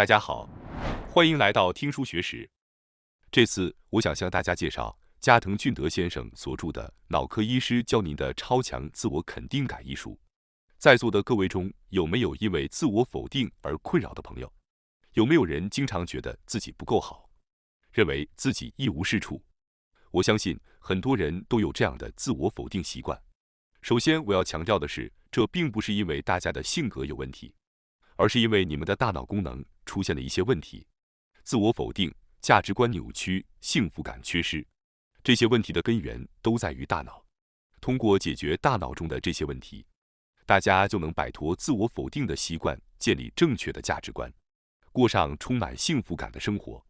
大家好，欢迎来到听书学史。这次我想向大家介绍加藤俊德先生所著的《脑科医师教您的超强自我肯定感》一书。在座的各位中，有没有因为自我否定而困扰的朋友？有没有人经常觉得自己不够好，认为自己一无是处？我相信很多人都有这样的自我否定习惯。首先，我要强调的是，这并不是因为大家的性格有问题，而是因为你们的大脑功能出现了一些问题。自我否定、价值观扭曲、幸福感缺失，这些问题的根源都在于大脑。通过解决大脑中的这些问题，大家就能摆脱自我否定的习惯，建立正确的价值观，过上充满幸福感的生活。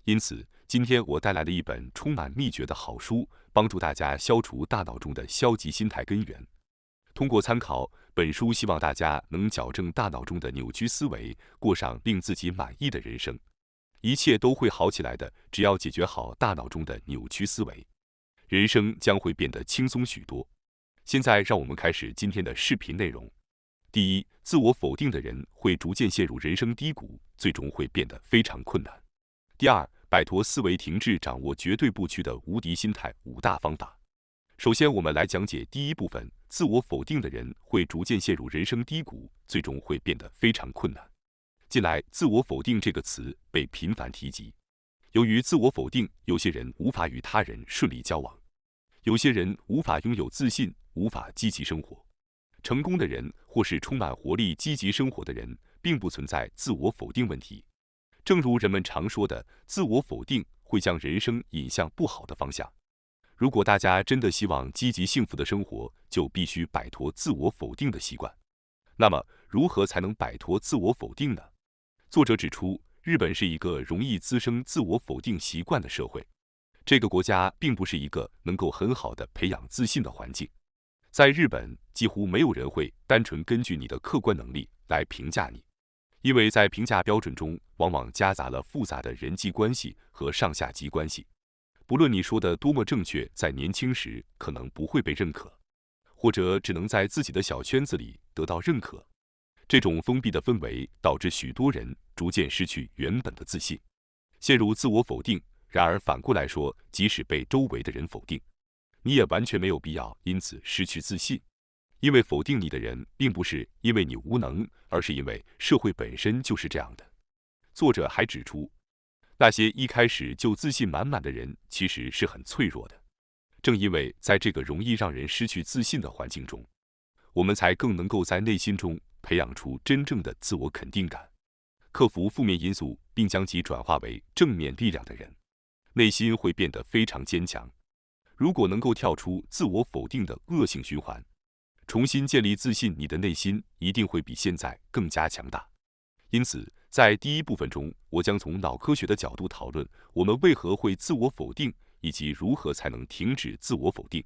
因此，今天我带来了一本充满秘诀的好书，帮助大家消除大脑中的消极心态根源。通过参考本书，希望大家能矫正大脑中的扭曲思维，过上令自己满意的人生。一切都会好起来的，只要解决好大脑中的扭曲思维，人生将会变得轻松许多。现在让我们开始今天的视频内容。第一，自我否定的人会逐渐陷入人生低谷，最终会变得非常困难。第二，摆脱思维停滞，掌握绝对不屈的无敌心态5大方法。首先，我们来讲解第一部分，自我否定的人会逐渐陷入人生低谷，最终会变得非常困难。近来，自我否定这个词被频繁提及。由于自我否定，有些人无法与他人顺利交往，有些人无法拥有自信，无法积极生活。成功的人或是充满活力、积极生活的人，并不存在自我否定问题。正如人们常说的，自我否定会将人生引向不好的方向。如果大家真的希望积极幸福的生活，就必须摆脱自我否定的习惯。那么，如何才能摆脱自我否定呢？作者指出，日本是一个容易滋生自我否定习惯的社会。这个国家并不是一个能够很好的培养自信的环境。在日本，几乎没有人会单纯根据你的客观能力来评价你，因为在评价标准中往往夹杂了复杂的人际关系和上下级关系。不论你说的多么正确，在年轻时可能不会被认可，或者只能在自己的小圈子里得到认可。这种封闭的氛围导致许多人逐渐失去原本的自信，陷入自我否定。然而反过来说，即使被周围的人否定，你也完全没有必要因此失去自信，因为否定你的人并不是因为你无能，而是因为社会本身就是这样的。作者还指出，那些一开始就自信满满的人其实是很脆弱的。正因为在这个容易让人失去自信的环境中，我们才更能够在内心中培养出真正的自我肯定感，克服负面因素，并将其转化为正面力量的人，内心会变得非常坚强。如果能够跳出自我否定的恶性循环，重新建立自信，你的内心一定会比现在更加强大。因此，在第一部分中，我将从脑科学的角度讨论我们为何会自我否定，以及如何才能停止自我否定。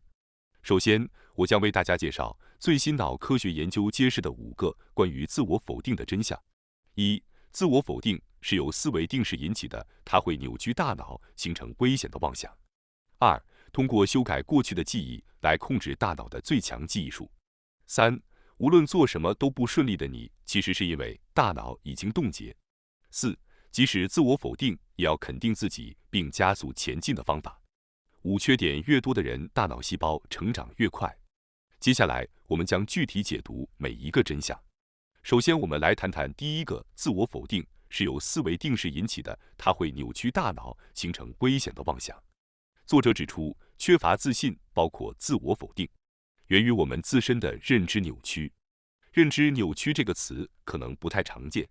首先，我将为大家介绍最新脑科学研究揭示的5个关于自我否定的真相。1. 自我否定是由思维定式引起的，它会扭曲大脑，形成危险的妄想。2. 通过修改过去的记忆来控制大脑的最强记忆术。3. 无论做什么都不顺利的你，其实是因为大脑已经冻结。4. 即使自我否定，也要肯定自己并加速前进的方法。5. 缺点越多的人，大脑细胞成长越快。接下来，我们将具体解读每一个真相。首先，我们来谈谈第一个，自我否定是由思维定式引起的，它会扭曲大脑，形成危险的妄想。作者指出，缺乏自信，包括自我否定，源于我们自身的认知扭曲。认知扭曲这个词可能不太常见，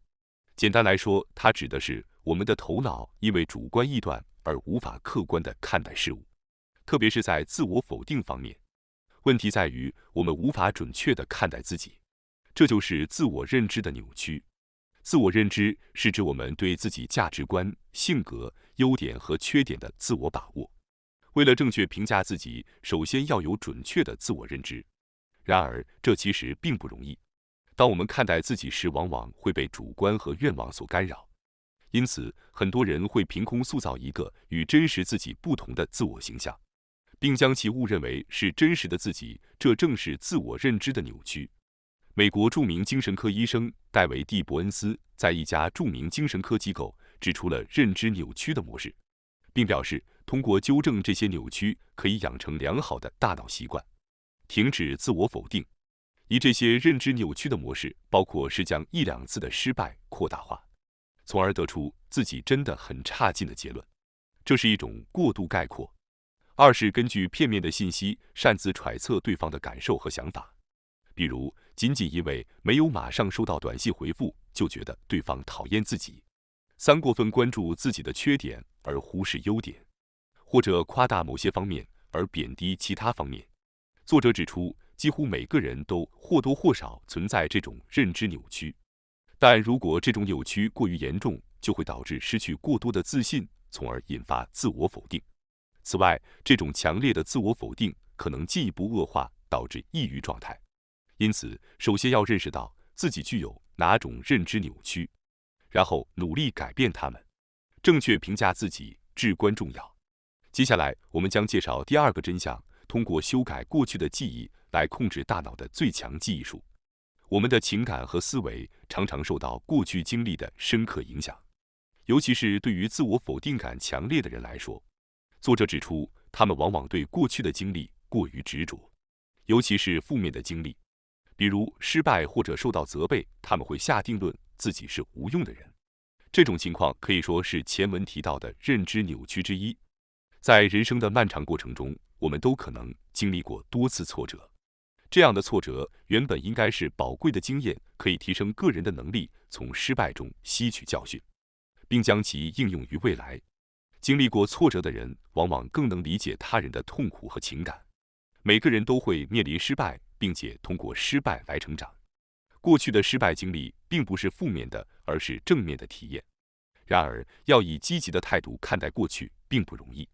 简单来说，它指的是我们的头脑因为主观臆断而无法客观地看待事物，特别是在自我否定方面。问题在于我们无法准确地看待自己，这就是自我认知的扭曲。自我认知是指我们对自己价值观、性格、优点和缺点的自我把握。为了正确评价自己，首先要有准确的自我认知。然而，这其实并不容易。当我们看待自己时，往往会被主观和愿望所干扰，因此，很多人会凭空塑造一个与真实自己不同的自我形象，并将其误认为是真实的自己，这正是自我认知的扭曲。美国著名精神科医生戴维 ·D· 伯恩斯在一家著名精神科机构指出了认知扭曲的模式，并表示，通过纠正这些扭曲，可以养成良好的大脑习惯，停止自我否定。以这些认知扭曲的模式，包括是将一两次的失败扩大化，从而得出自己真的很差劲的结论，这是一种过度概括。二是根据片面的信息擅自揣测对方的感受和想法，比如仅仅因为没有马上收到短信回复，就觉得对方讨厌自己；三过分关注自己的缺点而忽视优点，或者夸大某些方面而贬低其他方面。作者指出，几乎每个人都或多或少存在这种认知扭曲，但如果这种扭曲过于严重，就会导致失去过多的自信，从而引发自我否定。此外，这种强烈的自我否定可能进一步恶化，导致抑郁状态。因此，首先要认识到自己具有哪种认知扭曲，然后努力改变它们。正确评价自己至关重要。接下来，我们将介绍第二个真相：通过修改过去的记忆来控制大脑的最强记忆术。我们的情感和思维常常受到过去经历的深刻影响，尤其是对于自我否定感强烈的人来说。作者指出，他们往往对过去的经历过于执着，尤其是负面的经历，比如失败或者受到责备，他们会下定论自己是无用的人。这种情况可以说是前文提到的认知扭曲之一。在人生的漫长过程中，我们都可能经历过多次挫折，这样的挫折原本应该是宝贵的经验，可以提升个人的能力，从失败中吸取教训，并将其应用于未来。经历过挫折的人，往往更能理解他人的痛苦和情感。每个人都会面临失败，并且通过失败来成长。过去的失败经历并不是负面的，而是正面的体验。然而，要以积极的态度看待过去并不容易，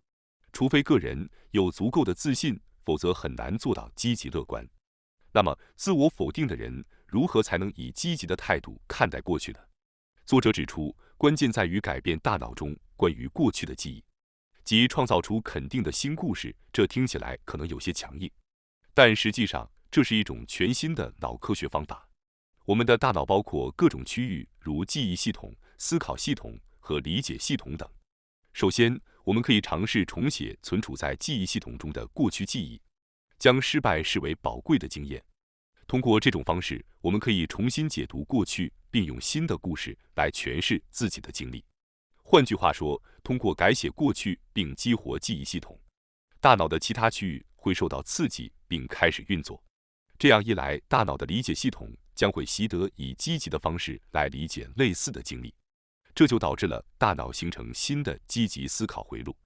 除非个人有足够的自信，否则很难做到积极乐观。那么，自我否定的人如何才能以积极的态度看待过去呢？作者指出，关键在于改变大脑中关于过去的记忆，即创造出肯定的新故事。这听起来可能有些强硬，但实际上这是一种全新的脑科学方法。我们的大脑包括各种区域，如记忆系统、思考系统和理解系统等。首先，我们可以尝试重写存储在记忆系统中的过去记忆，将失败视为宝贵的经验。通过这种方式，我们可以重新解读过去，并用新的故事来诠释自己的经历。换句话说，通过改写过去并激活记忆系统，大脑的其他区域会受到刺激并开始运作。这样一来，大脑的理解系统将会习得以积极的方式来理解类似的经历，这就导致了大脑形成新的积极思考回路。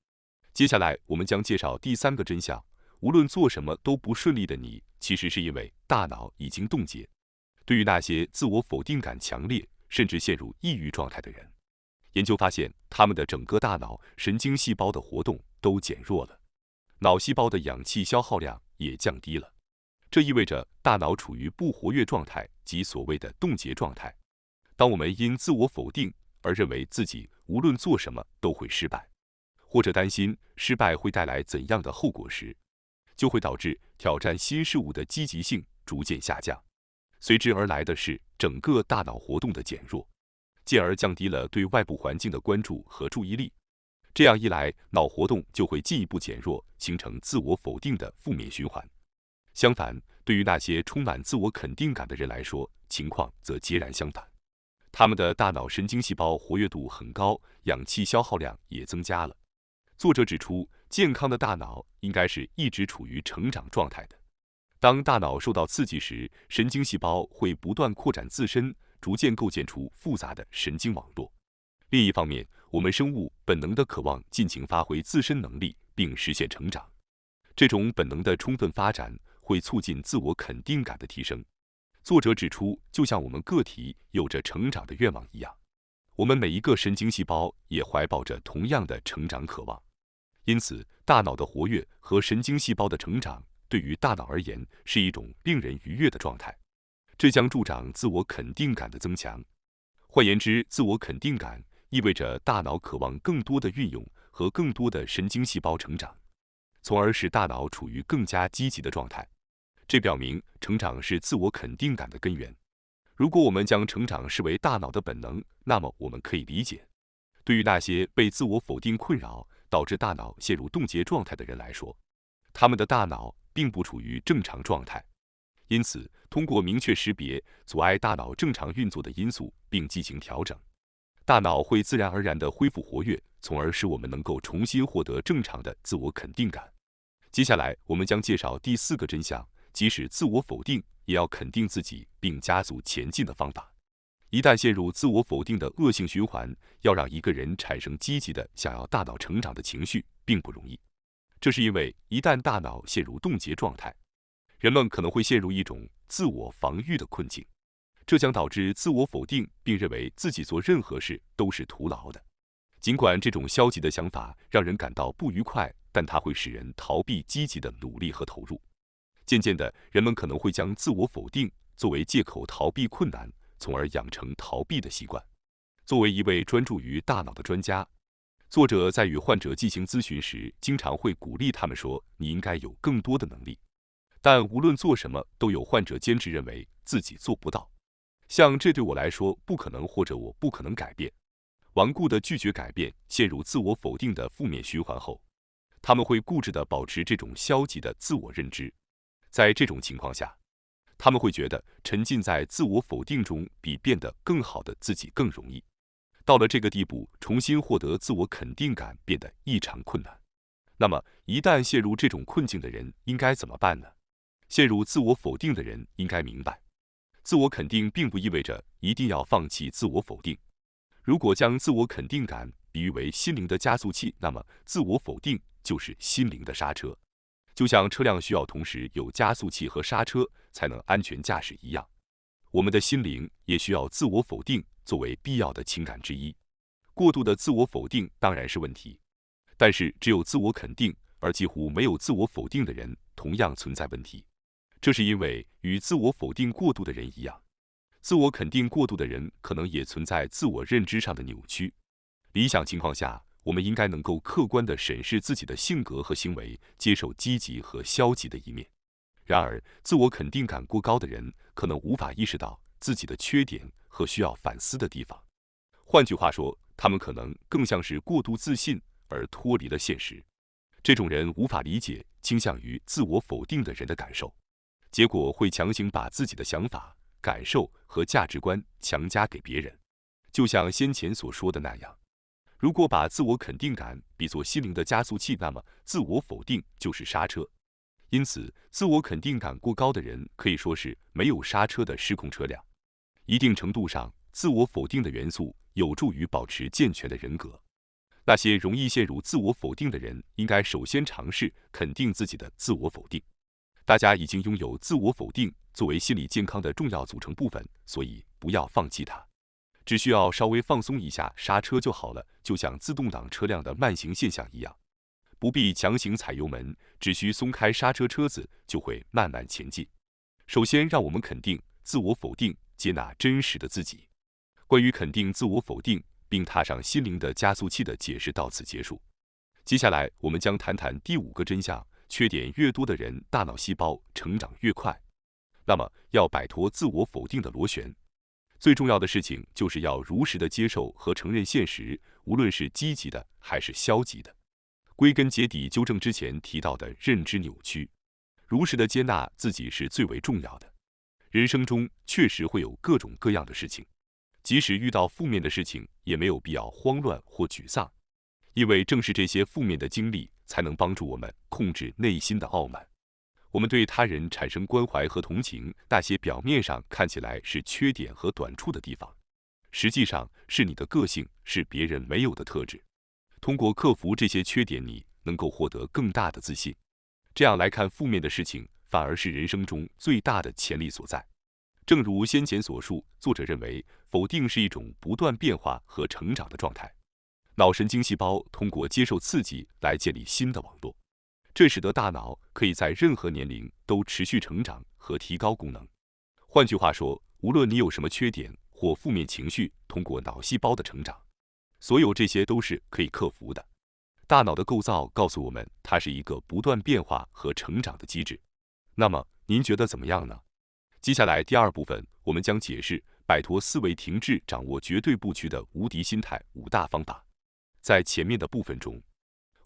接下来，我们将介绍第三个真相：无论做什么都不顺利的你，其实是因为大脑已经冻结。对于那些自我否定感强烈，甚至陷入抑郁状态的人，研究发现，他们的整个大脑神经细胞的活动都减弱了，脑细胞的氧气消耗量也降低了。这意味着大脑处于不活跃状态，即所谓的冻结状态。当我们因自我否定而认为自己无论做什么都会失败，或者担心失败会带来怎样的后果时，就会导致挑战新事物的积极性逐渐下降。随之而来的是整个大脑活动的减弱，进而降低了对外部环境的关注和注意力。这样一来，脑活动就会进一步减弱，形成自我否定的负面循环。相反，对于那些充满自我肯定感的人来说，情况则截然相反。他们的大脑神经细胞活跃度很高，氧气消耗量也增加了。作者指出，健康的大脑应该是一直处于成长状态的。当大脑受到刺激时，神经细胞会不断扩展自身，逐渐构建出复杂的神经网络。另一方面，我们生物本能地渴望尽情发挥自身能力并实现成长。这种本能的充分发展会促进自我肯定感的提升。作者指出，就像我们个体有着成长的愿望一样，我们每一个神经细胞也怀抱着同样的成长渴望。因此，大脑的活跃和神经细胞的成长对于大脑而言是一种令人愉悦的状态，这将助长自我肯定感的增强。换言之，自我肯定感意味着大脑渴望更多的运用和更多的神经细胞成长，从而使大脑处于更加积极的状态。这表明成长是自我肯定感的根源。如果我们将成长视为大脑的本能，那么我们可以理解，对于那些被自我否定困扰，导致大脑陷入冻结状态的人来说，他们的大脑并不处于正常状态。因此，通过明确识别阻碍大脑正常运作的因素并进行调整，大脑会自然而然地恢复活跃，从而使我们能够重新获得正常的自我肯定感。接下来，我们将介绍第4个真相，即使自我否定，也要肯定自己并加速前进的方法。一旦陷入自我否定的恶性循环，要让一个人产生积极的想要大脑成长的情绪并不容易。这是因为一旦大脑陷入冻结状态，人们可能会陷入一种自我防御的困境，这将导致自我否定，并认为自己做任何事都是徒劳的。尽管这种消极的想法让人感到不愉快，但它会使人逃避积极的努力和投入。渐渐的，人们可能会将自我否定作为借口逃避困难，从而养成逃避的习惯。作为一位专注于大脑的专家，作者在与患者进行咨询时，经常会鼓励他们说：“你应该有更多的能力。”但无论做什么，都有患者坚持认为自己做不到，像这对我来说不可能，或者我不可能改变。顽固地拒绝改变，陷入自我否定的负面循环后，他们会固执地保持这种消极的自我认知。在这种情况下，他们会觉得沉浸在自我否定中比变得更好的自己更容易。到了这个地步，重新获得自我肯定感变得异常困难。那么，一旦陷入这种困境的人应该怎么办呢？陷入自我否定的人应该明白，自我肯定并不意味着一定要放弃自我否定。如果将自我肯定感比喻为心灵的加速器，那么自我否定就是心灵的刹车。就像车辆需要同时有加速器和刹车才能安全驾驶一样，我们的心灵也需要自我否定作为必要的情感之一。过度的自我否定当然是问题，但是只有自我肯定而几乎没有自我否定的人同样存在问题。这是因为与自我否定过度的人一样，自我肯定过度的人可能也存在自我认知上的扭曲。理想情况下，我们应该能够客观地审视自己的性格和行为，接受积极和消极的一面。然而，自我肯定感过高的人可能无法意识到自己的缺点和需要反思的地方。换句话说，他们可能更像是过度自信而脱离了现实。这种人无法理解倾向于自我否定的人的感受，结果会强行把自己的想法、感受和价值观强加给别人。就像先前所说的那样，如果把自我肯定感比作心灵的加速器，那么自我否定就是刹车。因此，自我肯定感过高的人可以说是没有刹车的失控车辆。一定程度上，自我否定的元素有助于保持健全的人格。那些容易陷入自我否定的人，应该首先尝试肯定自己的自我否定。大家已经拥有自我否定作为心理健康的重要组成部分，所以不要放弃它。只需要稍微放松一下刹车就好了，就像自动挡车辆的慢行现象一样，不必强行踩油门，只需松开刹车，车子就会慢慢前进。首先，让我们肯定自我否定，接纳真实的自己。关于肯定自我否定并踏上心灵的加速器的解释到此结束。接下来，我们将谈谈第5个真相：缺点越多的人，大脑细胞成长越快。那么，要摆脱自我否定的螺旋，最重要的事情就是要如实的接受和承认现实，无论是积极的还是消极的。归根结底，纠正之前提到的认知扭曲，如实的接纳自己是最为重要的。人生中确实会有各种各样的事情，即使遇到负面的事情，也没有必要慌乱或沮丧，因为正是这些负面的经历，才能帮助我们控制内心的傲慢。我们对他人产生关怀和同情，那些表面上看起来是缺点和短处的地方，实际上是你的个性，是别人没有的特质。通过克服这些缺点，你能够获得更大的自信。这样来看，负面的事情反而是人生中最大的潜力所在。正如先前所述，作者认为否定是一种不断变化和成长的状态。脑神经细胞通过接受刺激来建立新的网络，这使得大脑可以在任何年龄都持续成长和提高功能。换句话说，无论你有什么缺点或负面情绪，通过脑细胞的成长，所有这些都是可以克服的。大脑的构造告诉我们，它是一个不断变化和成长的机制。那么，您觉得怎么样呢？接下来第二部分，我们将解释摆脱思维停滞、掌握绝对不屈的无敌心态5大方法。在前面的部分中，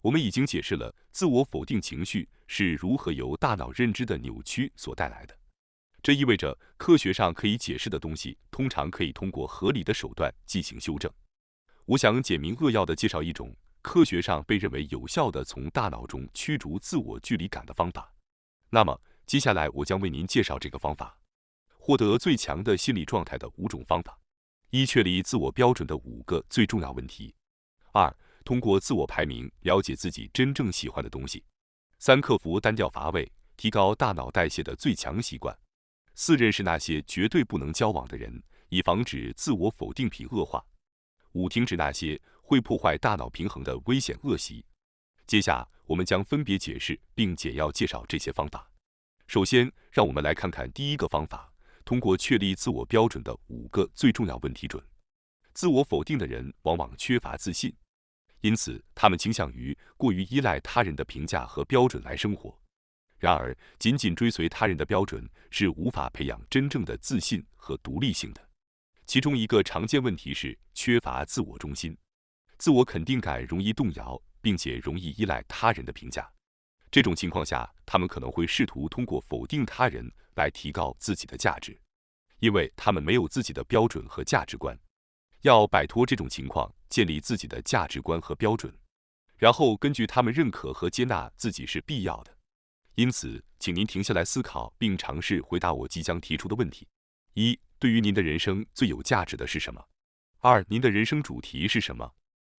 我们已经解释了自我否定情绪是如何由大脑认知的扭曲所带来的。这意味着科学上可以解释的东西，通常可以通过合理的手段进行修正。我想简明扼要地介绍一种科学上被认为有效的从大脑中驱逐自我距离感的方法。那么，接下来我将为您介绍这个方法，获得最强的心理状态的5种方法。1、确立自我标准的5个最重要问题。2、通过自我排名了解自己真正喜欢的东西。3、克服单调乏味，提高大脑代谢的最强习惯。4、认识那些绝对不能交往的人，以防止自我否定癖恶化。5、停止那些会破坏大脑平衡的危险恶习。接下我们将分别解释并简要介绍这些方法。首先，让我们来看看第一个方法，通过确立自我标准的5个最重要问题准。自我否定的人往往缺乏自信，因此他们倾向于过于依赖他人的评价和标准来生活。然而，仅仅追随他人的标准是无法培养真正的自信和独立性的。其中一个常见问题是缺乏自我中心，自我肯定感容易动摇，并且容易依赖他人的评价。这种情况下，他们可能会试图通过否定他人来提高自己的价值，因为他们没有自己的标准和价值观。要摆脱这种情况，建立自己的价值观和标准，然后根据他们认可和接纳自己是必要的。因此，请您停下来思考，并尝试回答我即将提出的问题。1、对于您的人生最有价值的是什么？2、您的人生主题是什么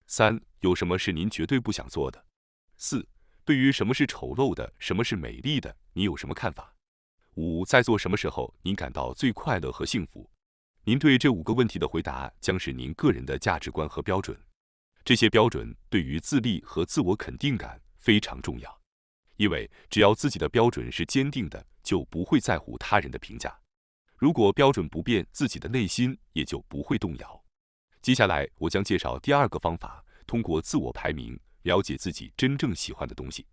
？3、有什么是您绝对不想做的？4、对于什么是丑陋的，什么是美丽的，你有什么看法？5、在做什么时候您感到最快乐和幸福？您对这5个问题的回答将是您个人的价值观和标准。这些标准对于自立和自我肯定感非常重要，因为只要自己的标准是坚定的，就不会在乎他人的评价。如果标准不变，自己的内心也就不会动摇。接下来，我将介绍第2个方法，通过自我排名了解自己真正喜欢的东西。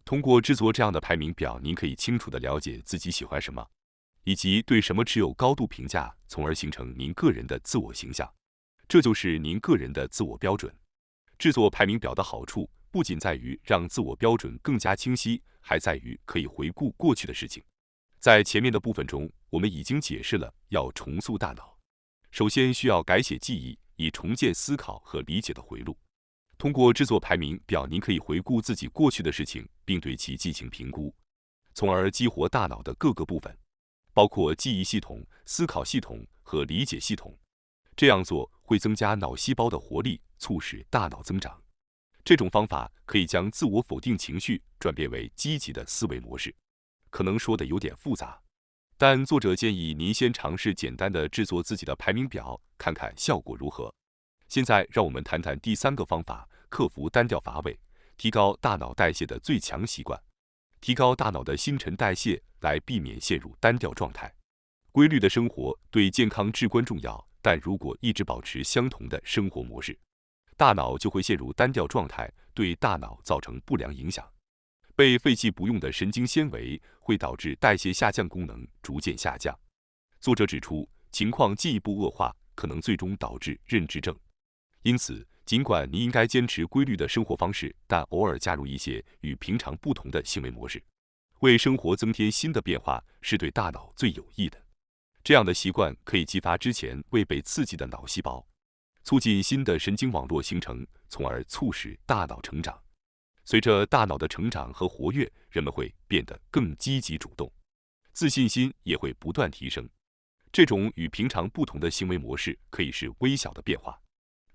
通过制作这样的排名表，您可以清楚地了解自己喜欢什么，以及对什么持有高度评价，从而形成您个人的自我形象。这就是您个人的自我标准。制作排名表的好处不仅在于让自我标准更加清晰，还在于可以回顾过去的事情。在前面的部分中，我们已经解释了要重塑大脑，首先需要改写记忆，以重建思考和理解的回路。通过制作排名表，您可以回顾自己过去的事情，并对其进行评估，从而激活大脑的各个部分，包括记忆系统、思考系统和理解系统。这样做会增加脑细胞的活力，促使大脑增长。这种方法可以将自我否定情绪转变为积极的思维模式。可能说的有点复杂，但作者建议您先尝试简单的制作自己的排名表，看看效果如何。现在让我们谈谈第3个方法，克服单调乏味，提高大脑代谢的最强习惯。提高大脑的新陈代谢，来避免陷入单调状态。规律的生活对健康至关重要，但如果一直保持相同的生活模式，大脑就会陷入单调状态，对大脑造成不良影响。被废弃不用的神经纤维会导致代谢下降功能逐渐下降。作者指出，情况进一步恶化，可能最终导致认知症。因此，尽管你应该坚持规律的生活方式，但偶尔加入一些与平常不同的行为模式，为生活增添新的变化，是对大脑最有益的。这样的习惯可以激发之前未被刺激的脑细胞，促进新的神经网络形成，从而促使大脑成长。随着大脑的成长和活跃，人们会变得更积极主动，自信心也会不断提升。这种与平常不同的行为模式可以是微小的变化，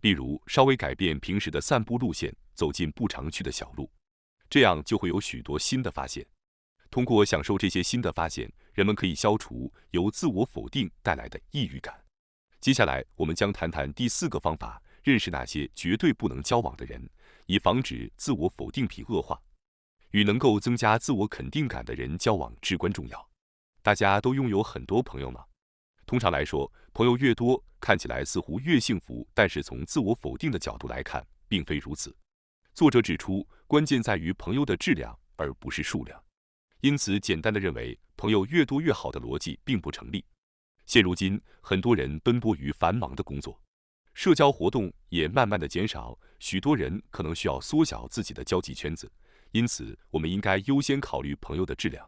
例如稍微改变平时的散步路线，走进不常去的小路，这样就会有许多新的发现。通过享受这些新的发现，人们可以消除由自我否定带来的抑郁感。接下来，我们将谈谈第4个方法，认识那些绝对不能交往的人，以防止自我否定癖恶化。与能够增加自我肯定感的人交往至关重要。大家都拥有很多朋友吗？通常来说，朋友越多，看起来似乎越幸福，但是从自我否定的角度来看，并非如此。作者指出，关键在于朋友的质量，而不是数量。因此，简单的认为朋友越多越好的逻辑并不成立。现如今，很多人奔波于繁忙的工作，社交活动也慢慢的减少，许多人可能需要缩小自己的交际圈子，因此我们应该优先考虑朋友的质量。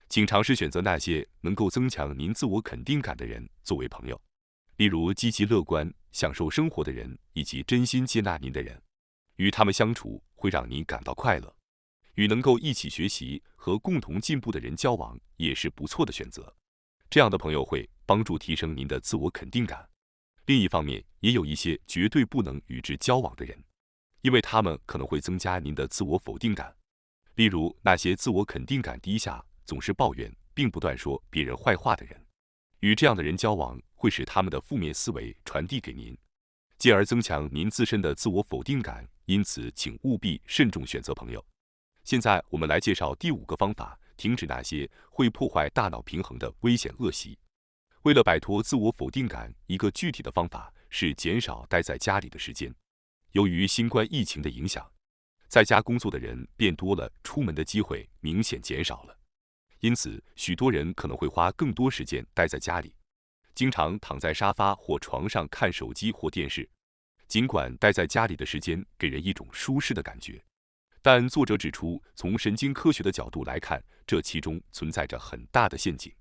请尝试选择那些能够增强您自我肯定感的人作为朋友，例如积极乐观、享受生活的人，以及真心接纳您的人。与他们相处会让您感到快乐。与能够一起学习和共同进步的人交往也是不错的选择，这样的朋友会帮助提升您的自我肯定感。另一方面，也有一些绝对不能与之交往的人，因为他们可能会增加您的自我否定感。例如，那些自我肯定感低下、总是抱怨并不断说别人坏话的人，与这样的人交往会使他们的负面思维传递给您，进而增强您自身的自我否定感。因此，请务必慎重选择朋友。现在我们来介绍第5个方法，停止那些会破坏大脑平衡的危险恶习。为了摆脱自我否定感，一个具体的方法是减少待在家里的时间。由于新冠疫情的影响，在家工作的人变多了，出门的机会明显减少了。因此，许多人可能会花更多时间待在家里，经常躺在沙发或床上看手机或电视。尽管待在家里的时间给人一种舒适的感觉，但作者指出，从神经科学的角度来看，这其中存在着很大的陷阱。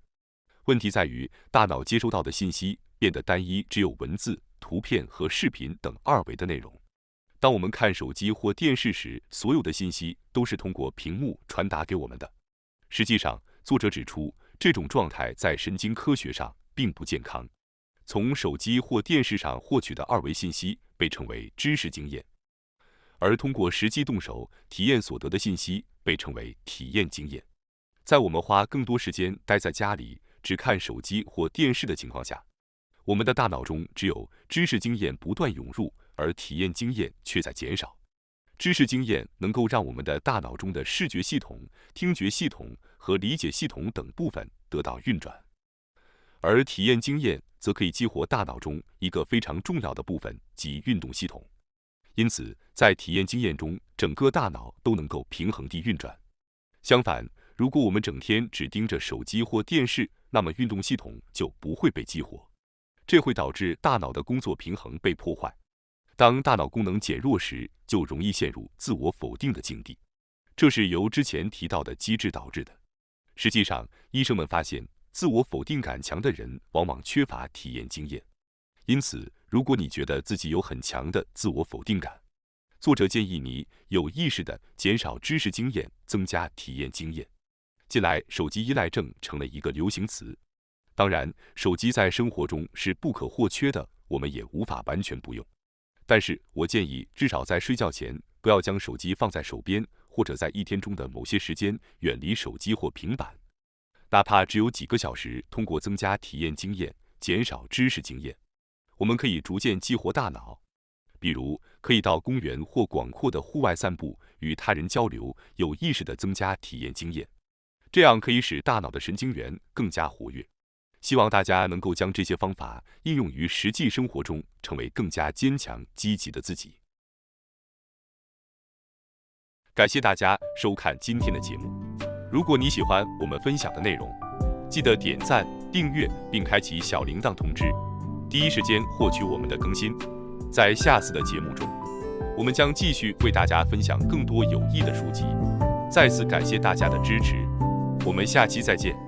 问题在于，大脑接收到的信息变得单一，只有文字、图片和视频等2维的内容。当我们看手机或电视时，所有的信息都是通过屏幕传达给我们的。实际上，作者指出，这种状态在神经科学上并不健康。从手机或电视上获取的2维信息被称为知识经验，而通过实际动手体验所得的信息被称为体验经验。在我们花更多时间待在家里，只看手机或电视的情况下，我们的大脑中只有知识经验不断涌入，而体验经验却在减少。知识经验能够让我们的大脑中的视觉系统、听觉系统和理解系统等部分得到运转，而体验经验则可以激活大脑中一个非常重要的部分，即运动系统。因此，在体验经验中，整个大脑都能够平衡地运转。相反，如果我们整天只盯着手机或电视，那么运动系统就不会被激活，这会导致大脑的工作平衡被破坏。当大脑功能减弱时，就容易陷入自我否定的境地，这是由之前提到的机制导致的。实际上，医生们发现，自我否定感强的人往往缺乏体验经验。因此，如果你觉得自己有很强的自我否定感，作者建议你有意识地减少知识经验，增加体验经验。近来，手机依赖症成了一个流行词。当然，手机在生活中是不可或缺的，我们也无法完全不用。但是我建议，至少在睡觉前不要将手机放在手边，或者在一天中的某些时间远离手机或平板。哪怕只有几个小时，通过增加体验经验，减少知识经验，我们可以逐渐激活大脑。比如，可以到公园或广阔的户外散步，与他人交流，有意识地增加体验经验。这样可以使大脑的神经元更加活跃。希望大家能够将这些方法应用于实际生活中，成为更加坚强、积极的自己。感谢大家收看今天的节目。如果你喜欢我们分享的内容，记得点赞、订阅并开启小铃铛通知，第一时间获取我们的更新。在下次的节目中，我们将继续为大家分享更多有益的书籍。再次感谢大家的支持，我们下期再见。